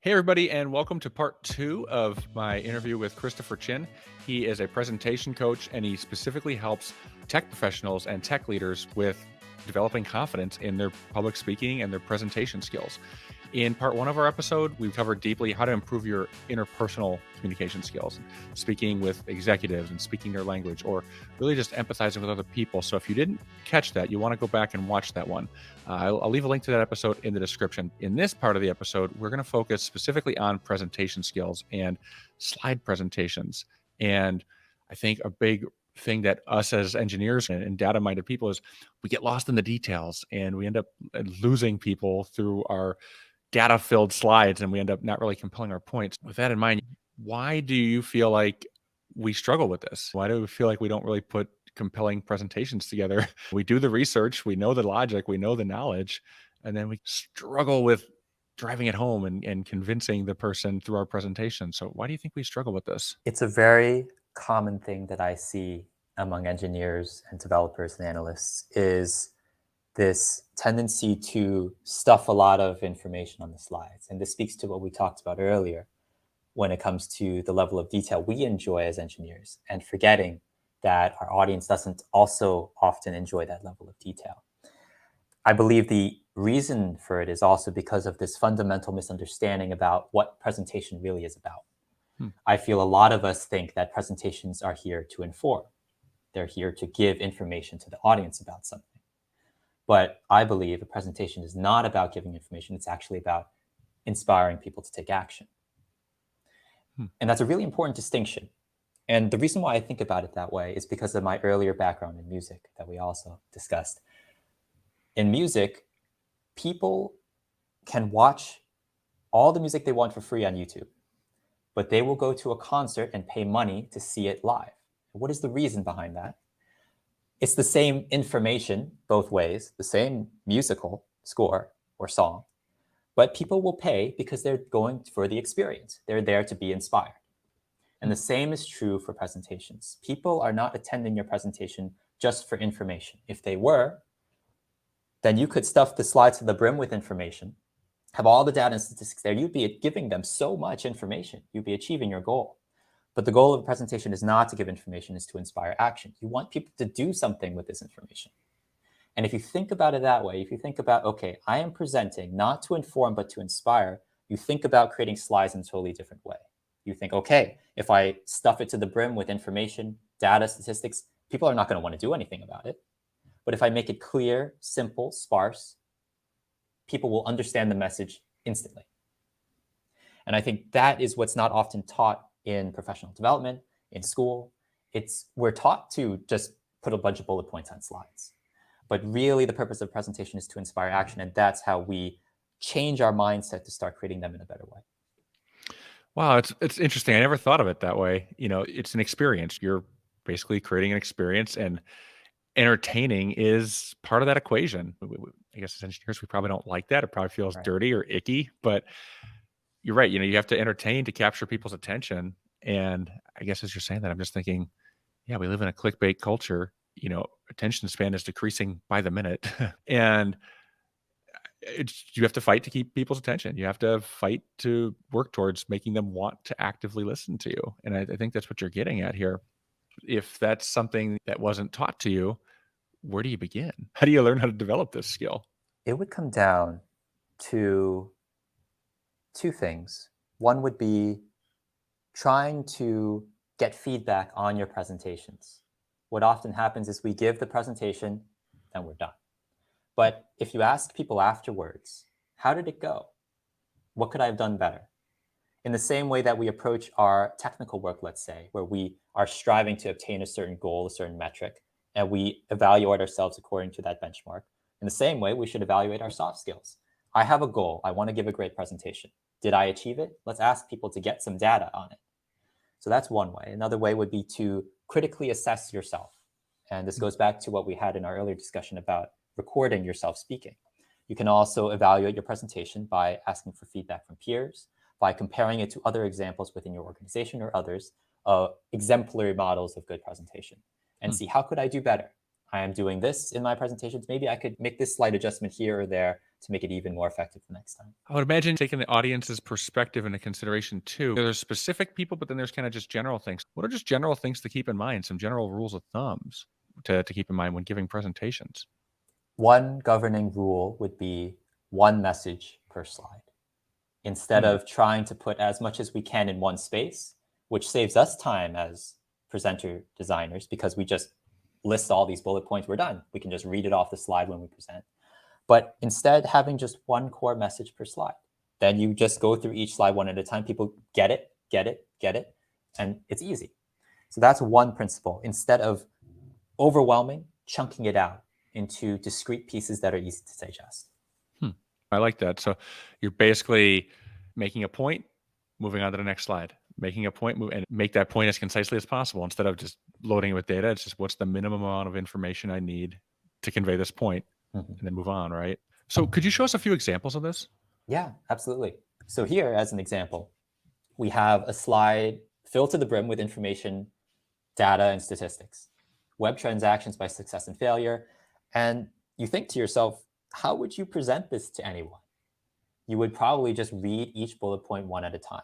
Hey, everybody, and welcome to part two of my interview with Christopher Chin. He is a presentation coach, and he specifically helps tech professionals and tech leaders with developing confidence in their public speaking and their presentation skills. In part one of our episode, we covered deeply how to improve your interpersonal communication skills, speaking with executives and speaking their language, or really just empathizing with other people. So if you didn't catch that, you want to go back and watch that one. I'll leave a link to that episode in the description. In this part of the episode, we're going to focus specifically on presentation skills and slide presentations. And I think a big thing that us as engineers and data-minded people is we get lost in the details and we end up losing people through our data-filled slides, and we end up not really compelling our points. With that in mind, why do you feel like we struggle with this? Why do we feel like we don't really put compelling presentations together? We do the research, we know the logic, we know the knowledge, and then we struggle with driving it home and convincing the person through our presentation. So why do you think we struggle with this? It's a very common thing that I see among engineers and developers and analysts is this tendency to stuff a lot of information on the slides. And this speaks to what we talked about earlier when it comes to the level of detail we enjoy as engineers, and forgetting that our audience doesn't also often enjoy that level of detail. I believe the reason for it is also because of this fundamental misunderstanding about what presentation really is about. Hmm. I feel a lot of us think that presentations are here to inform. They're here to give information to the audience about something. But I believe a presentation is not about giving information. It's actually about inspiring people to take action. And that's a really important distinction. And the reason why I think about it that way is because of my earlier background in music that we also discussed. In music, people can watch all the music they want for free on YouTube, but they will go to a concert and pay money to see it live. What is the reason behind that? It's the same information both ways, the same musical score or song, but people will pay because they're going for the experience. They're there to be inspired. And the same is true for presentations. People are not attending your presentation just for information. If they were, then you could stuff the slides to the brim with information, have all the data and statistics there. You'd be giving them so much information. You'd be achieving your goal. But the goal of a presentation is not to give information, is to inspire action. You want people to do something with this information. And if you think about it that way, if you think about, okay, I am presenting not to inform, but to inspire, you think about creating slides in a totally different way. You think, okay, if I stuff it to the brim with information, data, statistics, people are not going to want to do anything about it. But if I make it clear, simple, sparse, people will understand the message instantly. And I think that is what's not often taught in professional development, in school. We're taught to just put a bunch of bullet points on slides. But really, the purpose of presentation is to inspire action. And that's how we change our mindset to start creating them in a better way. Wow, it's interesting. I never thought of it that way. It's an experience. You're basically creating an experience, and entertaining is part of that equation. I guess as engineers, we probably don't like that. It probably feels Right. dirty or icky, but you're right. You have to entertain to capture people's attention. And I guess as you're saying that, I'm just thinking, yeah, we live in a clickbait culture. Attention span is decreasing by the minute. And you have to fight to keep people's attention. You have to fight to work towards making them want to actively listen to you. And I think that's what you're getting at here. If that's something that wasn't taught to you, where do you begin? How do you learn how to develop this skill? It would come down to two things. One would be trying to get feedback on your presentations. What often happens is we give the presentation and we're done. But if you ask people afterwards, how did it go? What could I have done better? In the same way that we approach our technical work, let's say, where we are striving to obtain a certain goal, a certain metric, and we evaluate ourselves according to that benchmark. In the same way, we should evaluate our soft skills. I have a goal. I want to give a great presentation. Did I achieve it? Let's ask people to get some data on it. So that's one way. Another way would be to critically assess yourself. And this goes back to what we had in our earlier discussion about recording yourself speaking. You can also evaluate your presentation by asking for feedback from peers, by comparing it to other examples within your organization or others, exemplary models of good presentation, and see how could I do better? I am doing this in my presentations. Maybe I could make this slight adjustment here or there to make it even more effective the next time. I would imagine taking the audience's perspective into consideration too. There's specific people, but then there's kind of just general things. What are just general things to keep in mind? Some general rules of thumbs to keep in mind when giving presentations? One governing rule would be one message per slide. Instead of trying to put as much as we can in one space, which saves us time as presenter designers because we just list all these bullet points, we're done. We can just read it off the slide when we present. But instead, having just one core message per slide. Then you just go through each slide one at a time. People get it, and it's easy. So that's one principle. Instead of overwhelming, chunking it out into discrete pieces that are easy to digest. I like that. So you're basically making a point, moving on to the next slide, making a point, and make that point as concisely as possible. Instead of just loading it with data, it's just what's the minimum amount of information I need to convey this point, and then move on, right? So could you show us a few examples of this? Yeah, absolutely. So here, as an example, we have a slide filled to the brim with information, data, and statistics, web transactions by success and failure. And you think to yourself, how would you present this to anyone? You would probably just read each bullet point one at a time.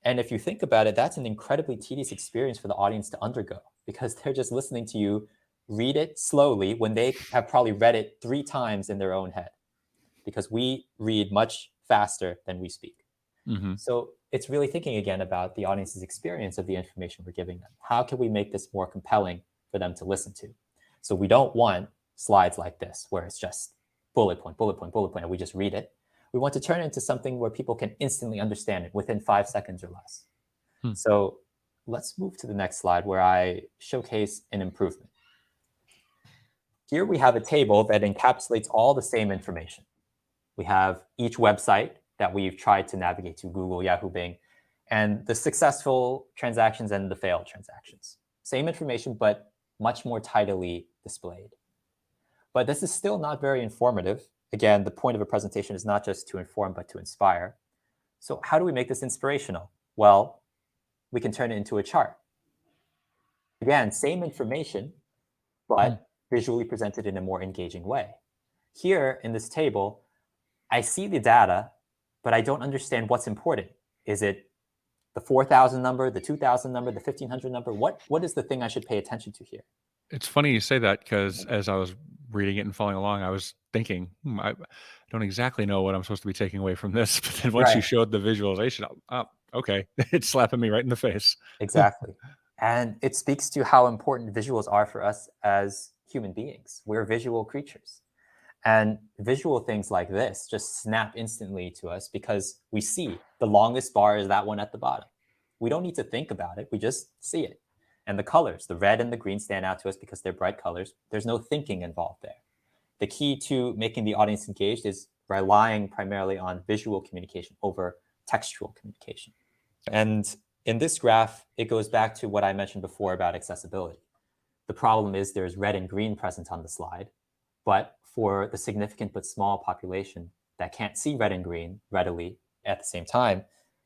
And if you think about it, that's an incredibly tedious experience for the audience to undergo because they're just listening to you read it slowly when they have probably read it 3 times in their own head, because we read much faster than we speak. So it's really thinking again about the audience's experience of the information we're giving them. How can we make this more compelling for them to listen to? So we don't want slides like this where it's just bullet point, and we just read it. We want to turn it into something where people can instantly understand it within 5 seconds or less. So let's move to the next slide where I showcase an improvement. Here we have a table that encapsulates all the same information. We have each website that we've tried to navigate to, Google, Yahoo, Bing, and the successful transactions and the failed transactions. Same information, but much more tidily displayed. But this is still not very informative. Again, the point of a presentation is not just to inform, but to inspire. So how do we make this inspirational? Well, we can turn it into a chart. Again, same information, but visually presented in a more engaging way. Here in this table, I see the data, but I don't understand what's important. Is it the 4,000 number, the 2,000 number, the 1,500 number? What is the thing I should pay attention to here? It's funny you say that because as I was reading it and following along, I was thinking, I don't exactly know what I'm supposed to be taking away from this. But then once you showed the visualization, okay, it's slapping me right in the face. Exactly. And it speaks to how important visuals are for us as human beings. We're visual creatures. And visual things like this just snap instantly to us because we see the longest bar is that one at the bottom. We don't need to think about it. We just see it. And the colors, the red and the green, stand out to us because they're bright colors. There's no thinking involved there. The key to making the audience engaged is relying primarily on visual communication over textual communication. And in this graph, it goes back to what I mentioned before about accessibility. The problem is there's red and green present on the slide, but for the significant but small population that can't see red and green readily at the same time,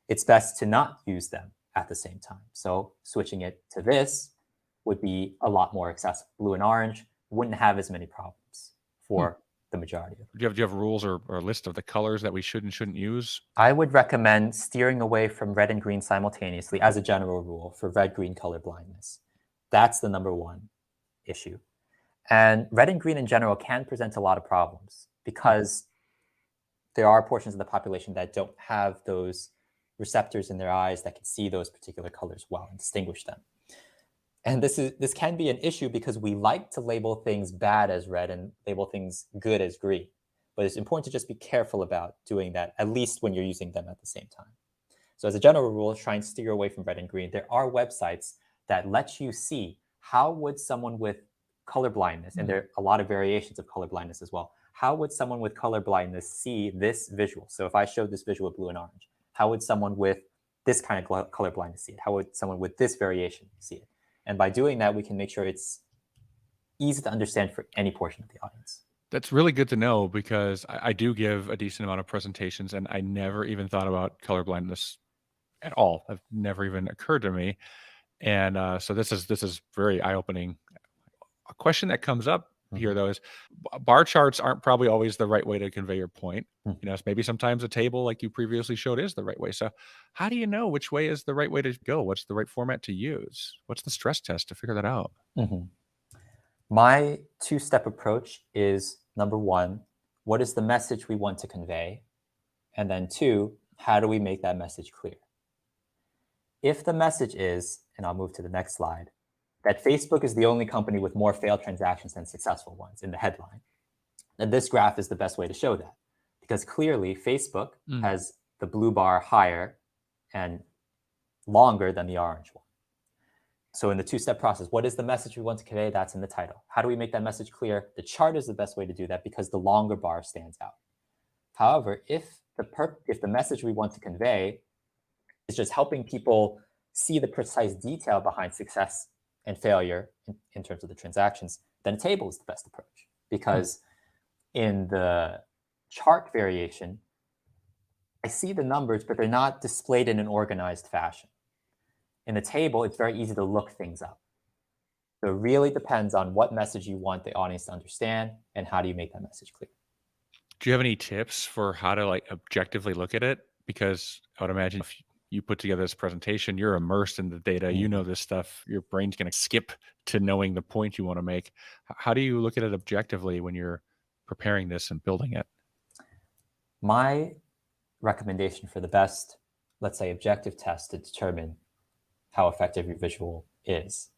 it's best to not use them at the same time. So switching it to this would be a lot more accessible. Blue and orange wouldn't have as many problems for the majority of them. Do you have rules or a list of the colors that we should and shouldn't use? I would recommend steering away from red and green simultaneously as a general rule for red-green color blindness. That's the number one issue. And red and green in general can present a lot of problems because there are portions of the population that don't have those receptors in their eyes that can see those particular colors well and distinguish them. And this can be an issue because we like to label things bad as red and label things good as green. But it's important to just be careful about doing that, at least when you're using them at the same time. So as a general rule, try and steer away from red and green. There are websites that let you see how would someone with color blindness, and there are a lot of variations of color blindness as well, how would someone with color blindness see this visual? So if I showed this visual blue and orange, how would someone with this kind of color blindness see it? How would someone with this variation see it? And by doing that, we can make sure it's easy to understand for any portion of the audience. That's really good to know because I do give a decent amount of presentations and I never even thought about colorblindness at all. It never even occurred to me. And so this is very eye-opening. A question that comes up here though is bar charts aren't probably always the right way to convey your point. Maybe sometimes a table like you previously showed is the right way. So how do you know which way is the right way to go? What's the right format to use? What's the stress test to figure that out? My two-step approach is, number one, what is the message we want to convey? And then two, how do we make that message clear? If the message is, and I'll move to the next slide, that Facebook is the only company with more failed transactions than successful ones in the headline, then this graph is the best way to show that. Because clearly, Facebook has the blue bar higher and longer than the orange one. So in the two-step process, what is the message we want to convey? That's in the title. How do we make that message clear? The chart is the best way to do that because the longer bar stands out. However, if the message we want to convey is just helping people see the precise detail behind success and failure in terms of the transactions, then a table is the best approach. Because in the chart variation, I see the numbers, but they're not displayed in an organized fashion. In the table, it's very easy to look things up. So it really depends on what message you want the audience to understand and how do you make that message clear. Do you have any tips for how to like objectively look at it? Because I would imagine if you put together this presentation, you're immersed in the data, you know this stuff, your brain's going to skip to knowing the point you want to make. How do you look at it objectively when you're preparing this and building it? My recommendation for the best, let's say, objective test to determine how effective your visual is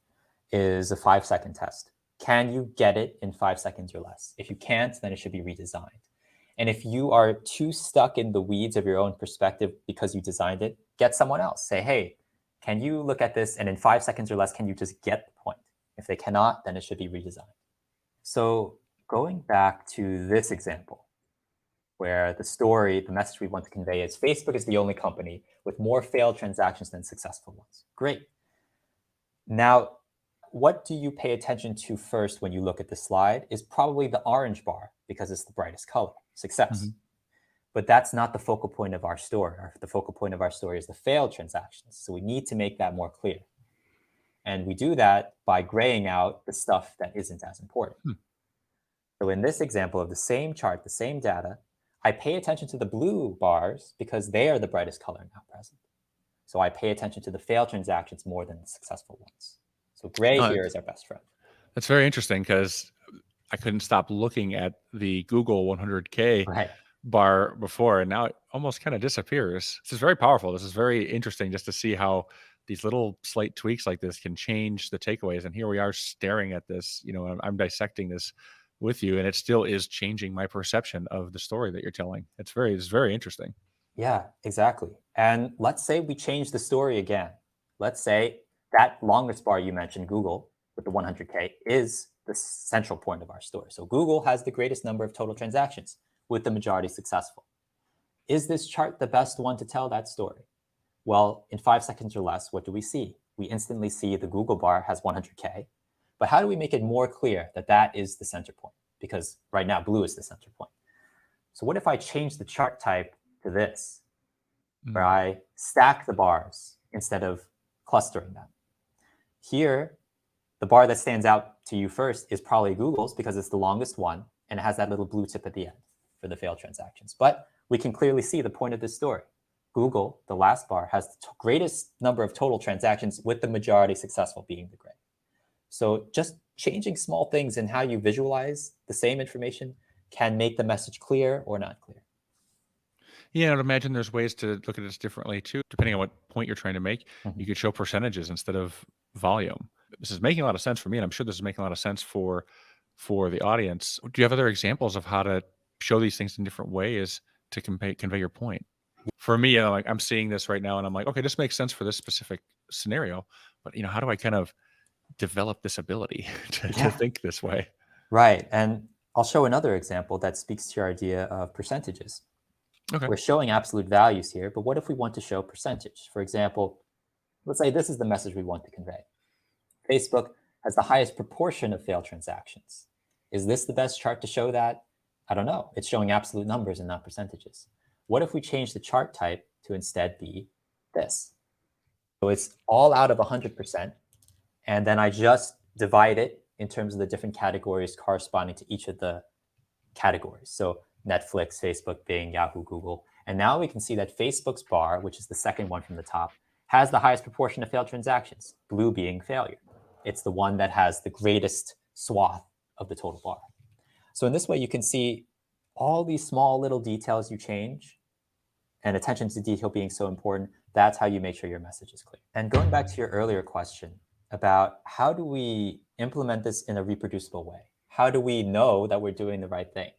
a 5-second test. Can you get it in 5 seconds or less? If you can't, then it should be redesigned. And if you are too stuck in the weeds of your own perspective because you designed it, get someone else. Say, hey, can you look at this? And in 5 seconds or less, can you just get the point? If they cannot, then it should be redesigned. So going back to this example, where the message we want to convey is Facebook is the only company with more failed transactions than successful ones. Great. Now, what do you pay attention to first when you look at the slide is probably the orange bar because it's the brightest color, success. But that's not the focal point of our story. The focal point of our story is the failed transactions. So we need to make that more clear. And we do that by graying out the stuff that isn't as important. So in this example of the same chart, the same data, I pay attention to the blue bars because they are the brightest color now present. So I pay attention to the failed transactions more than the successful ones. So gray here is our best friend. That's very interesting because I couldn't stop looking at the Google 100K bar before, and now it almost kind of disappears. This is very powerful. This is very interesting just to see how these little slight tweaks like this can change the takeaways. And here we are staring at this, I'm dissecting this with you, and it still is changing my perception of the story that you're telling. It's very interesting. Yeah, exactly. And let's say we change the story again. Let's say that longest bar you mentioned, Google, with the 100K, is the central point of our story. So Google has the greatest number of total transactions, with the majority successful. Is this chart the best one to tell that story? Well, in 5 seconds or less, what do we see? We instantly see the Google bar has 100K. But how do we make it more clear that that is the center point? Because right now, blue is the center point. So what if I change the chart type to this, where I stack the bars instead of clustering them? Here, the bar that stands out to you first is probably Google's because it's the longest one, and it has that little blue tip at the end for the failed transactions. But we can clearly see the point of this story. Google, the last bar, has the greatest number of total transactions, with the majority successful being the gray. So just changing small things in how you visualize the same information can make the message clear or not clear. Yeah, I'd imagine there's ways to look at this differently too, depending on what point you're trying to make. You could show percentages instead of volume. This is making a lot of sense for me, and I'm sure this is making a lot of sense for the audience. Do you have other examples of how to show these things in different ways to convey your point? For me, I'm seeing this right now, and I'm like, okay, this makes sense for this specific scenario, but how do I kind of develop this ability to think this way? Right. And I'll show another example that speaks to your idea of percentages. Okay. We're showing absolute values here, but what if we want to show percentage? For example, let's say this is the message we want to convey. Facebook has the highest proportion of failed transactions. Is this the best chart to show that? I don't know. It's showing absolute numbers and not percentages. What if we change the chart type to instead be this? So it's all out of 100%. And then I just divide it in terms of the different categories corresponding to each of the categories. So Netflix, Facebook, Bing, Yahoo, Google. And now we can see that Facebook's bar, which is the second one from the top, has the highest proportion of failed transactions, blue being failure. It's the one that has the greatest swath of the total bar. So in this way, you can see all these small little details you change, and attention to detail being so important, that's how you make sure your message is clear. And going back to your earlier question about how do we implement this in a reproducible way? How do we know that we're doing the right thing?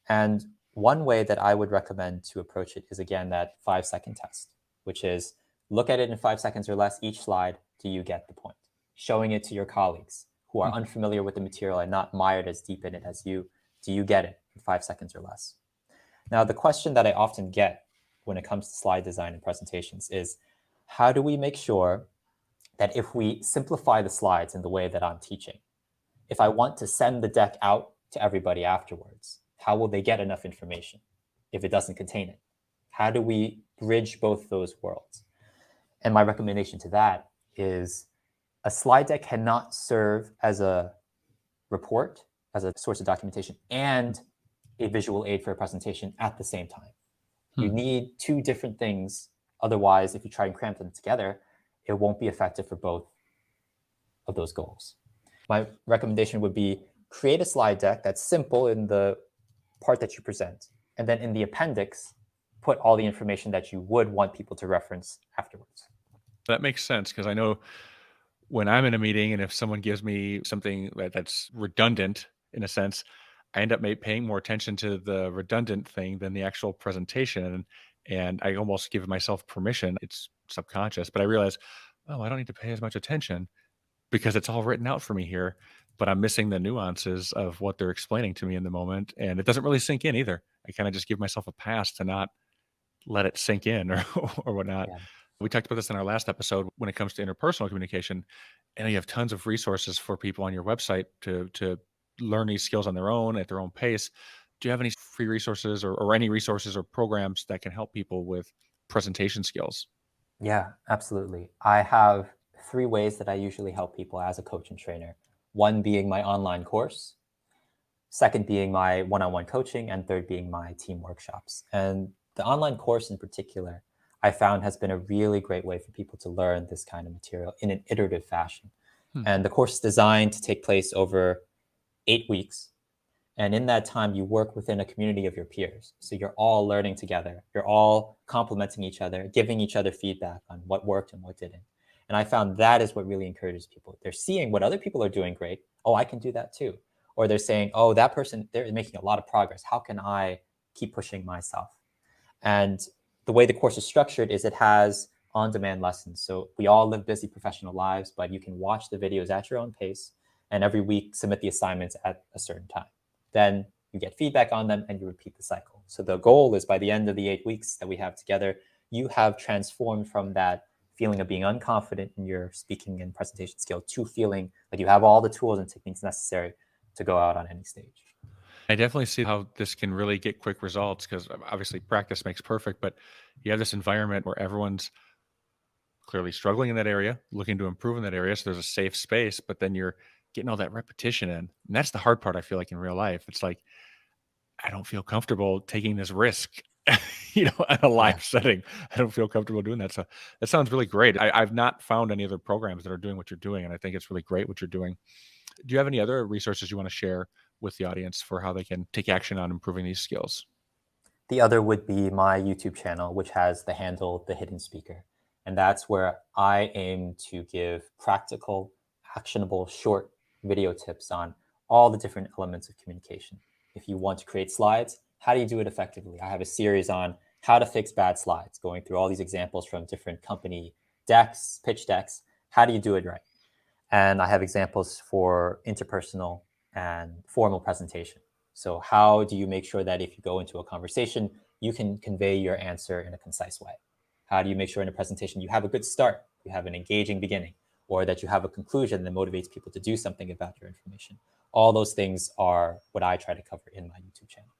And one way that I would recommend to approach it is, again, that 5-second test, which is look at it in 5 seconds or less each slide. Do you get the point? Showing it to your colleagues who are unfamiliar with the material and not mired as deep in it as you. Do you get it in 5 seconds or less? Now, the question that I often get when it comes to slide design and presentations is, how do we make sure that if we simplify the slides in the way that I'm teaching, if I want to send the deck out to everybody afterwards, how will they get enough information if it doesn't contain it? How do we bridge both those worlds? And my recommendation to that is a slide deck cannot serve as a report, as a source of documentation, and a visual aid for a presentation at the same time. You need two different things. Otherwise, if you try and cram them together, it won't be effective for both of those goals. My recommendation would be create a slide deck that's simple in the part that you present. And then in the appendix, put all the information that you would want people to reference afterwards. That makes sense, because I know when I'm in a meeting and if someone gives me something that's redundant in a sense, I end up paying more attention to the redundant thing than the actual presentation. And I almost give myself permission. It's subconscious, but I realize, oh, I don't need to pay as much attention because it's all written out for me here, but I'm missing the nuances of what they're explaining to me in the moment. And it doesn't really sink in either. I kind of just give myself a pass to not let it sink in or whatnot. Yeah. We talked about this in our last episode when it comes to interpersonal communication, and you have tons of resources for people on your website to learn these skills on their own at their own pace. Do you have any free resources or any resources or programs that can help people with presentation skills? Yeah, absolutely. I have 3 ways that I usually help people as a coach and trainer. One being my online course, second being my one-on-one coaching, and third being my team workshops. And the online course in particular, I found has been a really great way for people to learn this kind of material in an iterative fashion. And the course is designed to take place over 8 weeks. And in that time, you work within a community of your peers. So you're all learning together. You're all complimenting each other, giving each other feedback on what worked and what didn't. And I found that is what really encourages people. They're seeing what other people are doing great. Oh, I can do that too. Or they're saying, oh, that person, they're making a lot of progress. How can I keep pushing myself? And the way the course is structured is it has on-demand lessons. So we all live busy professional lives, but you can watch the videos at your own pace and every week submit the assignments at a certain time. Then you get feedback on them and you repeat the cycle. So the goal is by the end of the 8 weeks that we have together, you have transformed from that feeling of being unconfident in your speaking and presentation skill to feeling like you have all the tools and techniques necessary to go out on any stage. I definitely see how this can really get quick results because obviously practice makes perfect, but you have this environment where everyone's clearly struggling in that area, looking to improve in that area. So there's a safe space, but then you're getting all that repetition in. And that's the hard part, I feel like, in real life. It's like, I don't feel comfortable taking this risk, at a live setting. I don't feel comfortable doing that. So that sounds really great. I've not found any other programs that are doing what you're doing. And I think it's really great what you're doing. Do you have any other resources you want to share with the audience for how they can take action on improving these skills? The other would be my YouTube channel, which has the handle The Hidden Speaker. And that's where I aim to give practical, actionable, short video tips on all the different elements of communication. If you want to create slides, how do you do it effectively? I have a series on how to fix bad slides, going through all these examples from different company decks, pitch decks. How do you do it right? And I have examples for interpersonal and formal presentation. So how do you make sure that if you go into a conversation, you can convey your answer in a concise way? How do you make sure in a presentation you have a good start, you have an engaging beginning, or that you have a conclusion that motivates people to do something about your information? All those things are what I try to cover in my YouTube channel.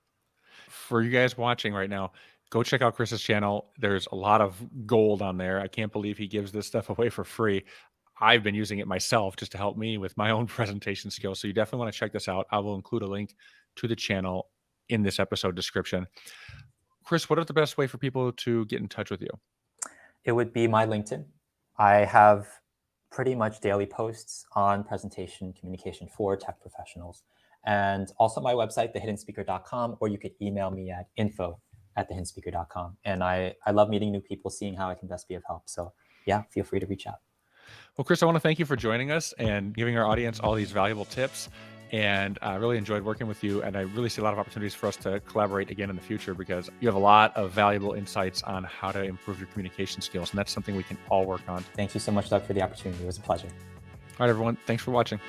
For you guys watching right now, go check out Chris's channel. There's a lot of gold on there. I can't believe he gives this stuff away for free. I've been using it myself just to help me with my own presentation skills. So you definitely want to check this out. I will include a link to the channel in this episode description. Chris, what is the best way for people to get in touch with you? It would be my LinkedIn. I have pretty much daily posts on presentation communication for tech professionals. And also my website, thehiddenspeaker.com, or you could email me at info@thehiddenspeaker.com. And I love meeting new people, seeing how I can best be of help. So yeah, feel free to reach out. Well, Chris, I want to thank you for joining us and giving our audience all these valuable tips. And I really enjoyed working with you. And I really see a lot of opportunities for us to collaborate again in the future because you have a lot of valuable insights on how to improve your communication skills. And that's something we can all work on. Thank you so much, Doug, for the opportunity. It was a pleasure. All right, everyone. Thanks for watching.